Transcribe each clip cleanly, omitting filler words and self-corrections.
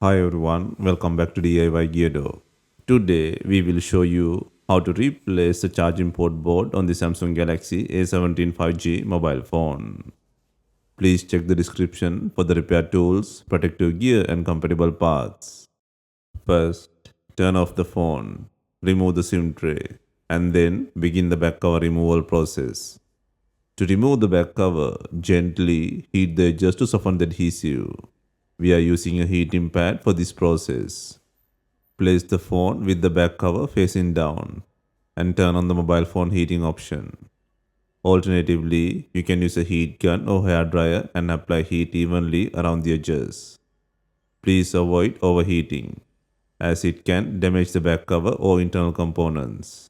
Hi everyone, welcome back to DIY Geardo. Today we will show you how to replace the charging port board on the Samsung Galaxy A17 5G mobile phone. Please check the description for the repair tools, protective gear and compatible parts. First, turn off the phone, remove the SIM tray, and then begin the back cover removal process. To remove the back cover, gently heat the edges to soften the adhesive. We are using a heating pad for this process. Place the phone with the back cover facing down and turn on the mobile phone heating option. Alternatively, you can use a heat gun or hair dryer and apply heat evenly around the edges. Please avoid overheating as it can damage the back cover or internal components.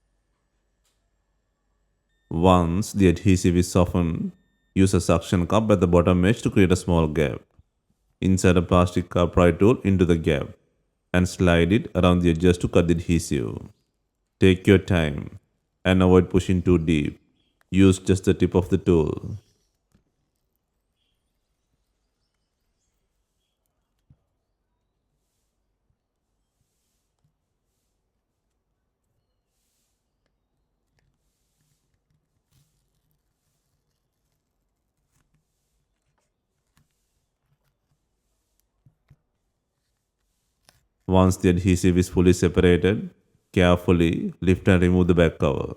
Once the adhesive is softened, use a suction cup at the bottom edge to create a small gap. Insert a plastic pry tool into the gap and slide it around the edges to cut the adhesive. Take your time and avoid pushing too deep. Use just the tip of the tool. Once the adhesive is fully separated, carefully lift and remove the back cover.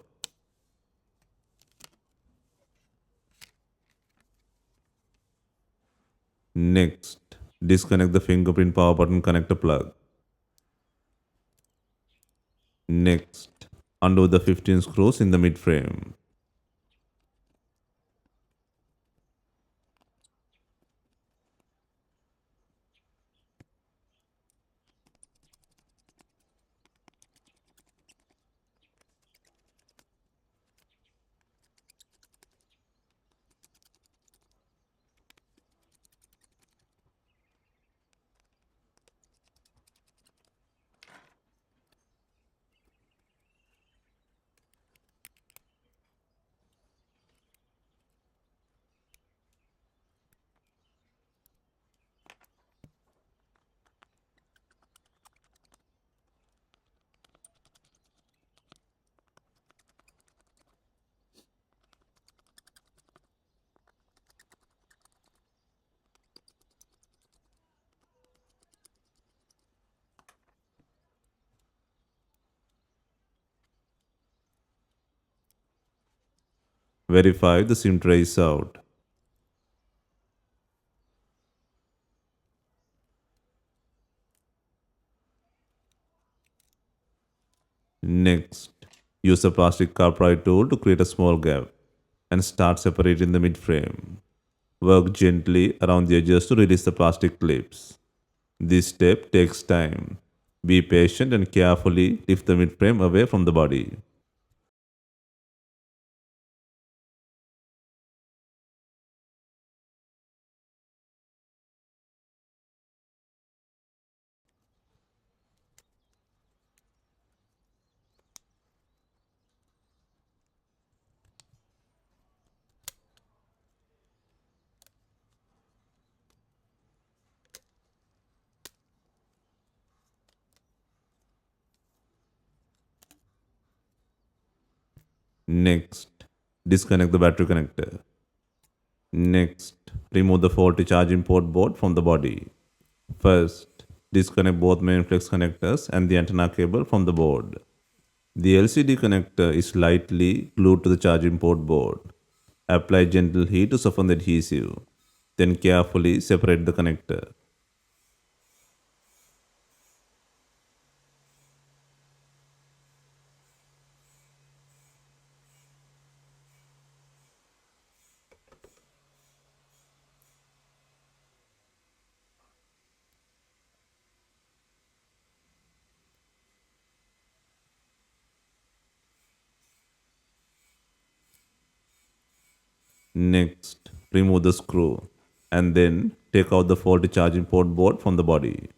Next, disconnect the fingerprint power button connector plug. Next, undo the 15 screws in the mid frame. Verify the SIM tray is out. Next, use a plastic pry tool to create a small gap and start separating the mid frame. Work gently around the edges to release the plastic clips. This step takes time. Be patient and carefully lift the midframe away from the body. Next, disconnect the battery connector. Next, remove the faulty charging port board from the body. First, disconnect both main flex connectors and the antenna cable from the board. The LCD connector is lightly glued to the charging port board. Apply gentle heat to soften the adhesive. Then carefully separate the connector. Next, remove the screw and then take out the faulty charging port board from the body.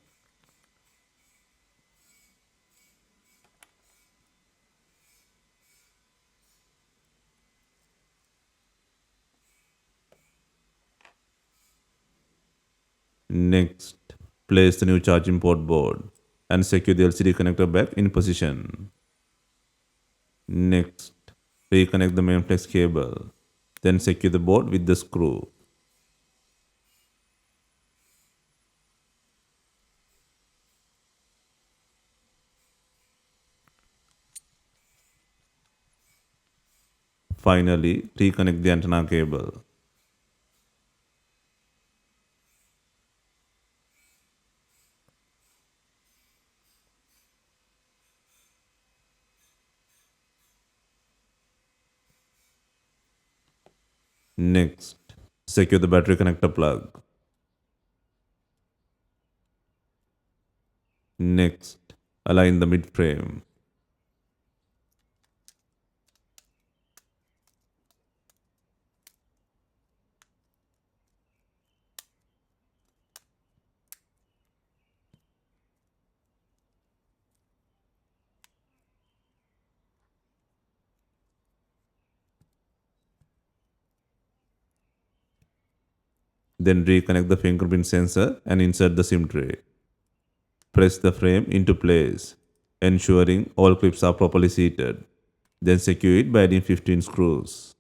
Next, Place the new charging port board and secure the LCD connector back in position. Next, reconnect the main flex cable. Then secure the board with the screw. Finally, reconnect the antenna cable. Next, secure the battery connector plug. Next, align the mid frame. Then reconnect the fingerprint sensor and insert the SIM tray. Press the frame into place, ensuring all clips are properly seated. Then secure it by adding 15 screws.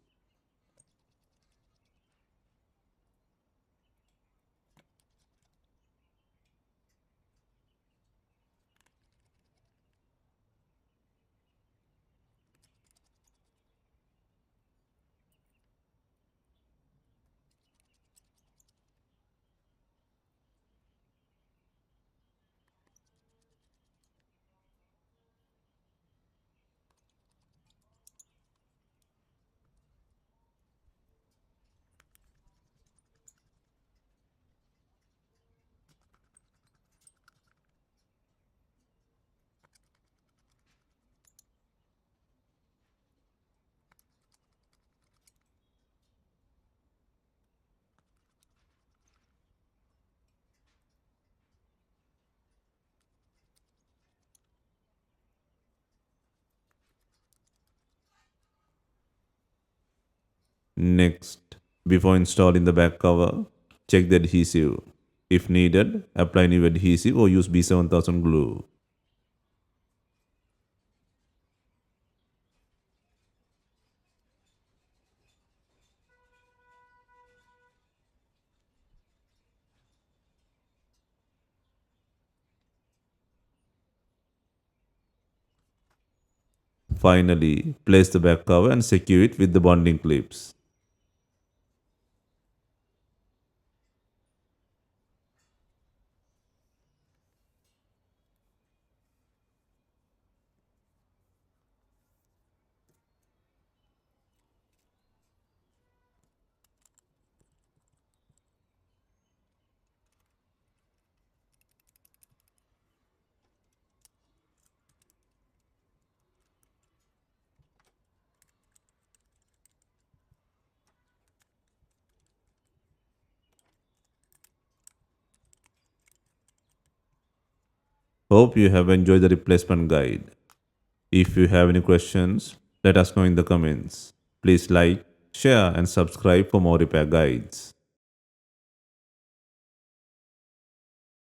Next, before installing the back cover, check the adhesive. If needed, apply new adhesive or use B7000 glue. Finally, place the back cover and secure it with the bonding clips. Hope you have enjoyed the replacement guide. If you have any questions, let us know in the comments. Please like, share, and subscribe for more repair guides.